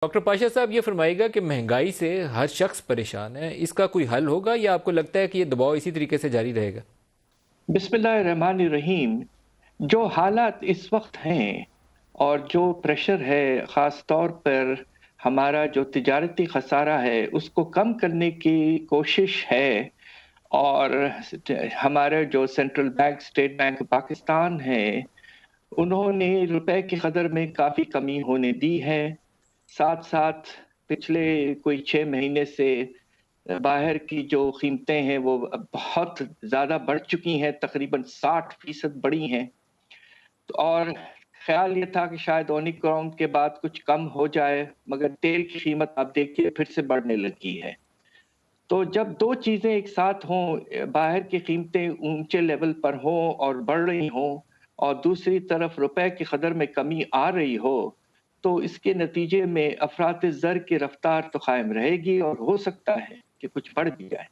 Doctor Pasha صاحب یہ فرمائے گا کہ مہنگائی سے ہر شخص پریشان ہے، اس کا کوئی حل ہوگا یا آپ کو لگتا ہے کہ یہ دباؤ اسی طریقے سے جاری رہے گا؟ بسم اللہ الرحمن الرحیم۔ جو حالات اس وقت ہیں اور جو پریشر ہے، خاص طور پر ہمارا جو تجارتی خسارہ ہے اس کو کم کرنے کی کوشش ہے، اور ہمارے جو central bank state bank Pakistan ہے انہوں نے روپے کی قدر میں کافی کمی ہونے دی ہے۔ ساتھ ساتھ پچھلے کوئی 6 مہینے سے باہر کی جو قیمتیں ہیں وہ بہت زیادہ بڑھ چکی ہیں، تقریباً 60% بڑھی ہیں، اور خیال یہ تھا کہ شاید اومیکرون کے بعد کچھ کم ہو جائے، مگر تیل کی قیمت آپ دیکھیے پھر سے بڑھنے لگی ہے۔ تو جب دو چیزیں ایک ساتھ ہوں، باہر کی قیمتیں اونچے لیول پر ہوں اور بڑھ رہی ہوں، اور دوسری طرف روپے کی قدر میں کمی آ رہی ہو، تو اس کے نتیجے میں افراط زر کی رفتار تو قائم رہے گی اور ہو سکتا ہے کہ کچھ بڑھ بھی جائے۔